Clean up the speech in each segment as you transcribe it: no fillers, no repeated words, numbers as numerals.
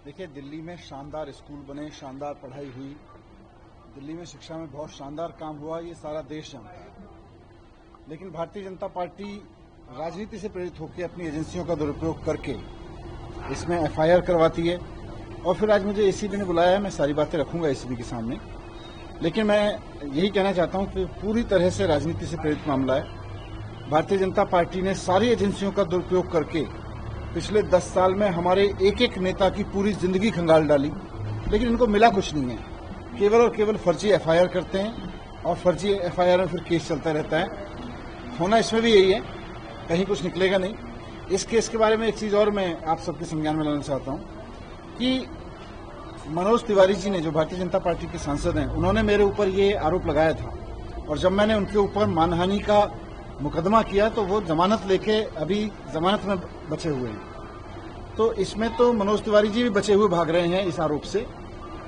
देखिए, दिल्ली में शानदार स्कूल बने, शानदार पढ़ाई हुई, दिल्ली में शिक्षा में बहुत शानदार काम हुआ, ये सारा देश जानता है। लेकिन भारतीय जनता पार्टी राजनीति से प्रेरित होकर अपनी एजेंसियों का दुरुपयोग करके इसमें एफआईआर करवाती है और फिर आज मुझे एसीबी ने बुलाया है। मैं सारी बातें रखूंगा एसीबी के सामने, लेकिन मैं यही कहना चाहता हूं कि पूरी तरह से राजनीति से प्रेरित मामला है। भारतीय जनता पार्टी ने सारी एजेंसियों का दुरुपयोग करके पिछले 10 साल में हमारे एक एक नेता की पूरी जिंदगी खंगाल डाली, लेकिन इनको मिला कुछ नहीं है। केवल और केवल फर्जी एफआईआर करते हैं और फर्जी एफआईआर में फिर केस चलता रहता है। होना इसमें भी यही है, कहीं कुछ निकलेगा नहीं। इस केस के बारे में एक चीज और मैं आप सबके संज्ञान में लाना चाहता हूं कि मनोज तिवारी जी ने, जो भारतीय जनता पार्टी के सांसद हैं, उन्होंने मेरे ऊपर ये आरोप लगाया था और जब मैंने उनके ऊपर मानहानि का मुकदमा किया तो वो जमानत लेके अभी जमानत में बचे हुए हैं। तो इसमें तो मनोज तिवारी जी भी बचे हुए भाग रहे हैं इस आरोप से।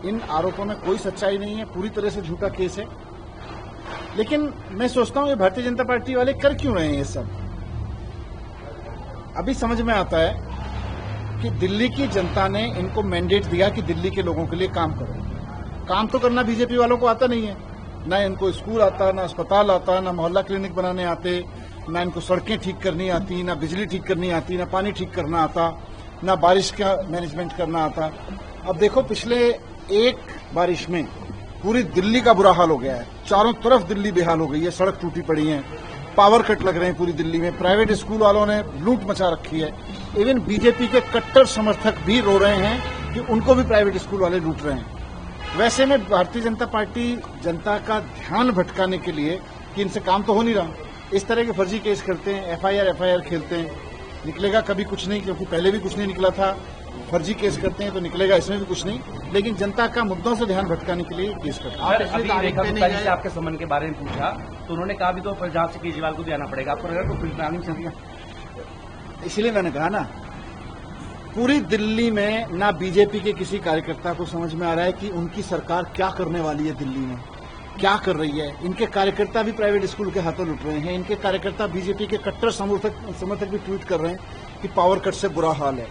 इन आरोपों में कोई सच्चाई नहीं है, पूरी तरह से झूठा केस है। लेकिन मैं सोचता हूं ये भारतीय जनता पार्टी वाले कर क्यों रहे हैं ये सब। अभी समझ में आता है कि दिल्ली की जनता ने इनको मैंडेट दिया कि दिल्ली के लोगों के लिए काम करो। काम तो करना बीजेपी वालों को आता नहीं है, ना इनको स्कूल आता, ना अस्पताल आता, ना मोहल्ला क्लिनिक बनाने आते, ना इनको सड़कें ठीक करनी आती, ना बिजली ठीक करनी आती, ना पानी ठीक करना आता, ना बारिश का मैनेजमेंट करना आता। अब देखो, पिछले एक बारिश में पूरी दिल्ली का बुरा हाल हो गया है। चारों तरफ दिल्ली बेहाल हो गई है, सड़क टूटी पड़ी है, पावर कट लग रहे हैं पूरी दिल्ली में, प्राइवेट स्कूल वालों ने लूट मचा रखी है। इवन बीजेपी के कट्टर समर्थक भी रो रहे हैं कि उनको भी प्राइवेट स्कूल वाले लूट रहे हैं। वैसे में भारतीय जनता पार्टी जनता का ध्यान भटकाने के लिए कि इनसे काम तो हो नहीं रहा, इस तरह के फर्जी केस करते हैं, एफआईआर खेलते हैं। निकलेगा कभी कुछ नहीं, क्योंकि पहले भी कुछ नहीं निकला था। फर्जी केस करते हैं तो निकलेगा इसमें भी कुछ नहीं, लेकिन जनता का मुद्दों से ध्यान भटकाने के लिए केस करते हैं। अभी रेखा गुप्ता जी से आपके संबंध के बारे में पूछा तो उन्होंने कहा भी तो पर जांच से केजरीवाल को भी आना पड़ेगा। आपको लगा तो प्लानिंग चल रही, इसलिए मैंने कहा ना, पूरी दिल्ली में ना बीजेपी के किसी कार्यकर्ता को समझ में आ रहा है कि उनकी सरकार क्या करने वाली है, दिल्ली में क्या कर रही है। इनके कार्यकर्ता भी प्राइवेट स्कूल के हाथों लुट रहे हैं। इनके कार्यकर्ता बीजेपी के कट्टर समर्थक भी ट्वीट कर रहे हैं कि पावर कट से बुरा हाल है,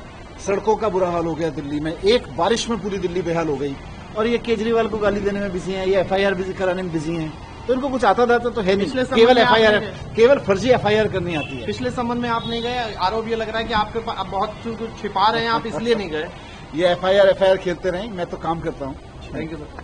सड़कों का बुरा हाल हो गया दिल्ली में, एक बारिश में पूरी दिल्ली बेहाल हो गई। और ये केजरीवाल को गाली देने में बिजी हैं, ये एफआईआर कराने में बिजी हैं। तो इनको कुछ आता दाता तो है नहीं, केवल एफआईआर, केवल फर्जी एफआईआर करनी आती है। पिछले संबंध में आप नहीं गए, आरोप ये लग रहा है कि आपके पास बहुत कुछ छिपा रहे हैं, आप इसलिए नहीं गए। ये एफआईआर खेलते रहे, मैं तो काम करता हूँ। Thank you sir.